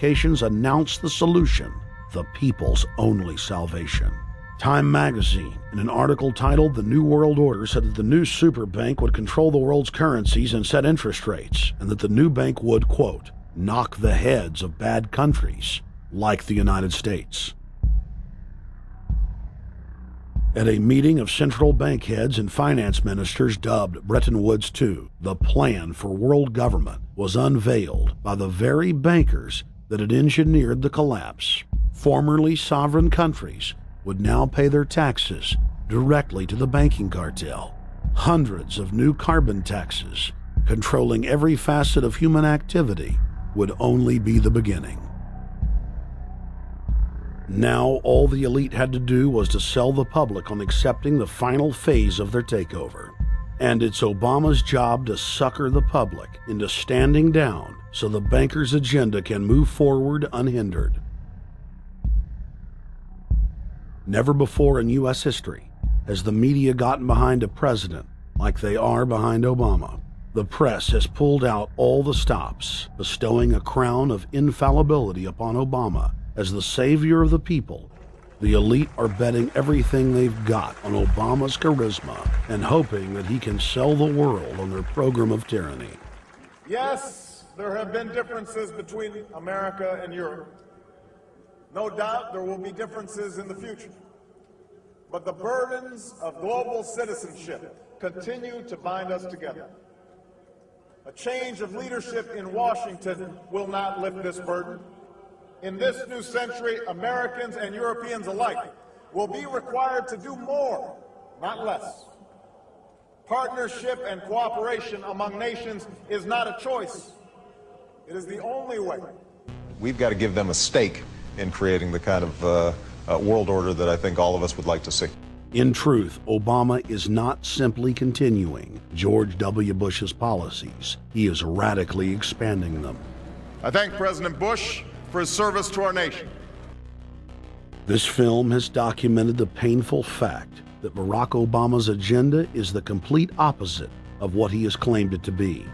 publications announced the solution: the people's only salvation. Time magazine, in an article titled "The New World Order," said that the new super bank would control the world's currencies and set interest rates, and that the new bank would, quote, knock the heads of bad countries like the United States. At a meeting of central bank heads and finance ministers dubbed Bretton Woods II, the plan for world government was unveiled by the very bankers that had engineered the collapse. Formerly sovereign countries would now pay their taxes directly to the banking cartel. Hundreds of new carbon taxes, controlling every facet of human activity, would only be the beginning. Now, all the elite had to do was to sell the public on accepting the final phase of their takeover. And it's Obama's job to sucker the public into standing down so the bankers' agenda can move forward unhindered. Never before in U.S. history has the media gotten behind a president like they are behind Obama. The press has pulled out all the stops, bestowing a crown of infallibility upon Obama as the savior of the people. The elite are betting everything they've got on Obama's charisma and hoping that he can sell the world on their program of tyranny. Yes, there have been differences between America and Europe. No doubt there will be differences in the future. But the burdens of global citizenship continue to bind us together. A change of leadership in Washington will not lift this burden. In this new century, Americans and Europeans alike will be required to do more, not less. Partnership and cooperation among nations is not a choice. It is the only way. We've got to give them a stake in creating the kind of world order that I think all of us would like to see. In truth, Obama is not simply continuing George W. Bush's policies. He is radically expanding them. I thank President Bush for his service to our nation. This film has documented the painful fact that Barack Obama's agenda is the complete opposite of what he has claimed it to be.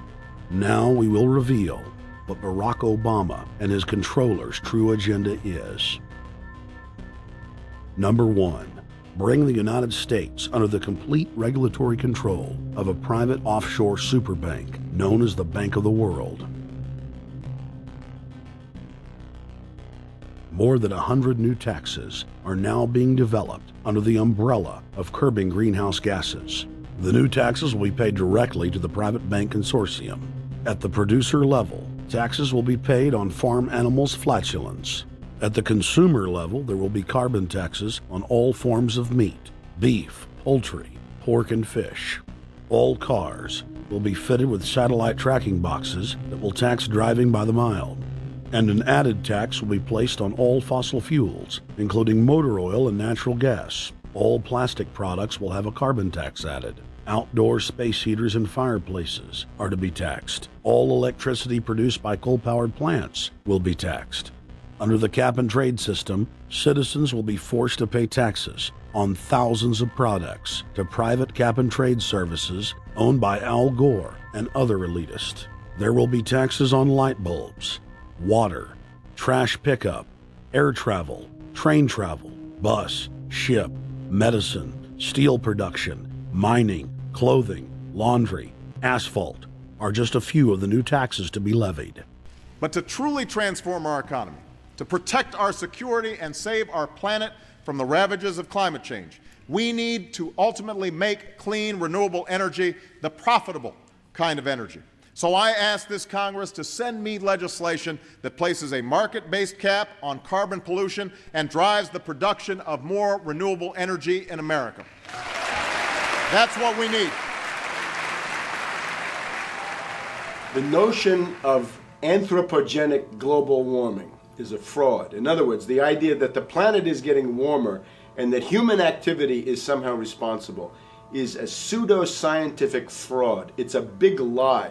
Now we will reveal what Barack Obama and his controllers' true agenda is. Number 1. Bring the United States under the complete regulatory control of a private offshore superbank known as the Bank of the World. More than 100 new taxes are now being developed under the umbrella of curbing greenhouse gases. The new taxes will be paid directly to the private bank consortium. At the producer level, taxes will be paid on farm animals' flatulence. At the consumer level, there will be carbon taxes on all forms of meat, beef, poultry, pork, and fish. All cars will be fitted with satellite tracking boxes that will tax driving by the mile. And an added tax will be placed on all fossil fuels, including motor oil and natural gas. All plastic products will have a carbon tax added. Outdoor space heaters and fireplaces are to be taxed. All electricity produced by coal-powered plants will be taxed. Under the cap-and-trade system, citizens will be forced to pay taxes on thousands of products to private cap-and-trade services owned by Al Gore and other elitists. There will be taxes on light bulbs, water, trash pickup, air travel, train travel, bus, ship, medicine, steel production, mining, clothing, laundry, asphalt are just a few of the new taxes to be levied. But to truly transform our economy, to protect our security and save our planet from the ravages of climate change, we need to ultimately make clean, renewable energy the profitable kind of energy. So I ask this Congress to send me legislation that places a market-based cap on carbon pollution and drives the production of more renewable energy in America. That's what we need. The notion of anthropogenic global warming is a fraud. In other words, the idea that the planet is getting warmer and that human activity is somehow responsible is a pseudo-scientific fraud. It's a big lie.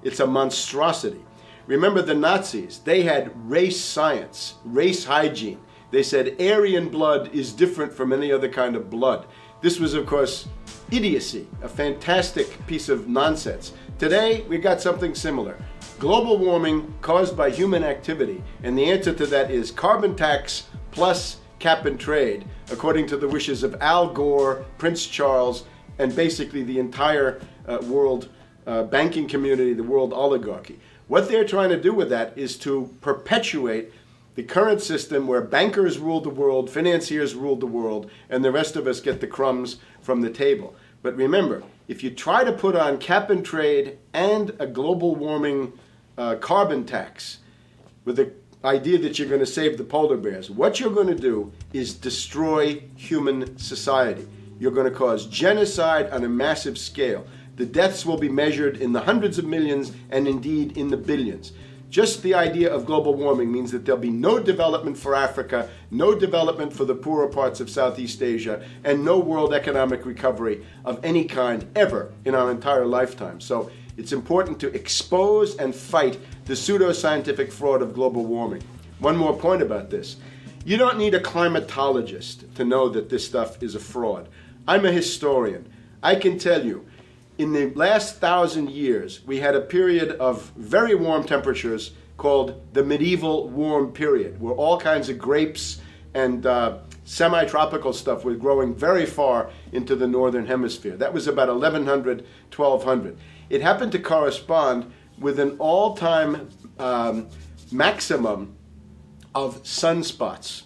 It's a monstrosity. Remember the Nazis, they had race science, race hygiene. They said Aryan blood is different from any other kind of blood. This was, of course, idiocy, a fantastic piece of nonsense. Today, we got something similar. global warming caused by human activity, and the answer to that is carbon tax plus cap and trade, according to the wishes of Al Gore, Prince Charles, and basically the entire world banking community, the world oligarchy. What they're trying to do with that is to perpetuate the current system where bankers rule the world, financiers rule the world, and the rest of us get the crumbs from the table. But remember, if you try to put on cap and trade and a global warming carbon tax with the idea that you're going to save the polar bears, what you're going to do is destroy human society. You're going to cause genocide on a massive scale. The deaths will be measured in the hundreds of millions and indeed in the billions. Just the idea of global warming means that there'll be no development for Africa, no development for the poorer parts of Southeast Asia, and no world economic recovery of any kind ever in our entire lifetime. So it's important to expose and fight the pseudoscientific fraud of global warming. One more point about this. You don't need a climatologist to know that this stuff is a fraud. I'm a historian. I can tell you, in the last 1,000 years, we had a period of very warm temperatures called the medieval warm period, where all kinds of grapes and semi-tropical stuff was growing very far into the northern hemisphere. That was about 1100, 1200. It happened to correspond with an all-time maximum of sunspots.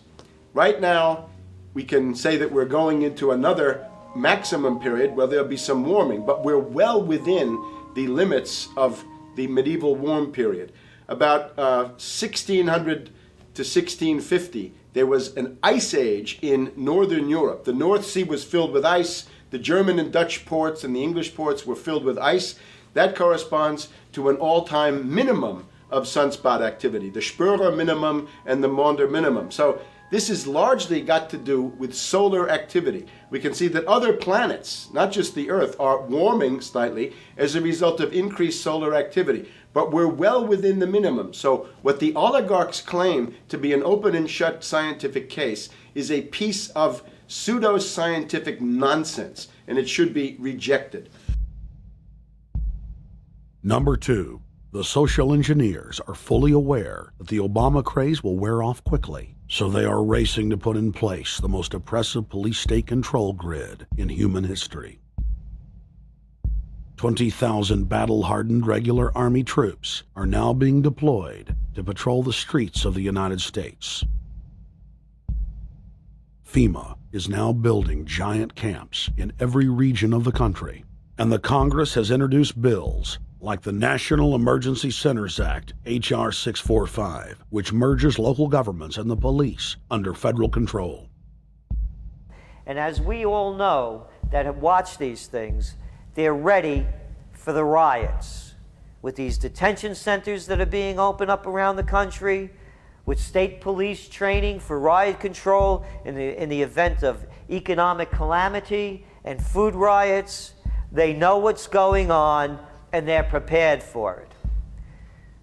Right now, we can say that we're going into another maximum period where there'll be some warming, but we're well within the limits of the medieval warm period. About 1600 to 1650, there was an ice age in northern Europe. The North Sea was filled with ice. The German and Dutch ports and the English ports were filled with ice. That corresponds to an all-time minimum of sunspot activity, the Spörer minimum and the Maunder minimum. So this has largely got to do with solar activity. We can see that other planets, not just the Earth, are warming slightly as a result of increased solar activity. But we're well within the minimum. So what the oligarchs claim to be an open and shut scientific case is a piece of pseudo-scientific nonsense, and it should be rejected. Number 2. The social engineers are fully aware that the Obama craze will wear off quickly, so they are racing to put in place the most oppressive police state control grid in human history. 20,000 battle-hardened regular Army troops are now being deployed to patrol the streets of the United States. FEMA is now building giant camps in every region of the country, and the Congress has introduced bills like the National Emergency Centers Act, H.R. 645, which merges local governments and the police under federal control. And as we all know that have watched these things, they're ready for the riots. With these detention centers that are being opened up around the country, with state police training for riot control in the event of economic calamity and food riots, they know what's going on and they're prepared for it.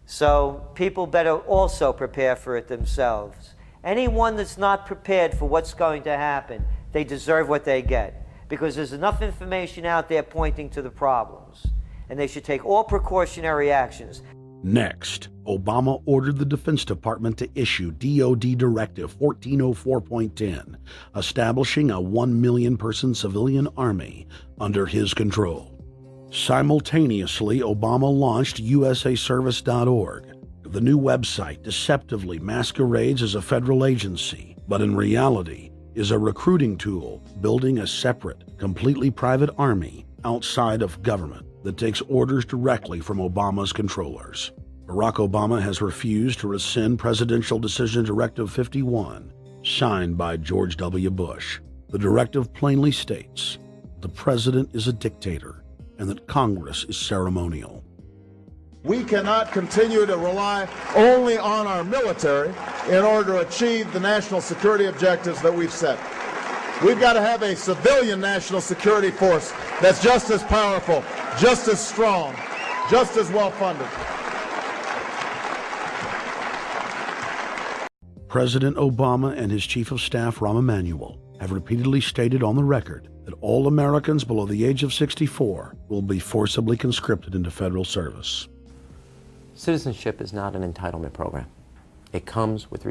So people better also prepare for it themselves. Anyone that's not prepared for what's going to happen, they deserve what they get, because there's enough information out there pointing to the problems, and they should take all precautionary actions. Next, Obama ordered the Defense Department to issue DoD Directive 1404.10, establishing a 1 million person civilian army under his control. Simultaneously, Obama launched usaservice.org. The new website deceptively masquerades as a federal agency, but in reality is a recruiting tool building a separate, completely private army outside of government that takes orders directly from Obama's controllers. Barack Obama has refused to rescind Presidential Decision Directive 51, signed by George W. Bush. The directive plainly states the president is a dictator and that Congress is ceremonial. We cannot continue to rely only on our military in order to achieve the national security objectives that we've set. We've got to have a civilian national security force that's just as powerful, just as strong, just as well funded. President Obama and his Chief of Staff, Rahm Emanuel, have repeatedly stated on the record that all Americans below the age of 64 will be forcibly conscripted into federal service. Citizenship is not an entitlement program. It comes with responsibility.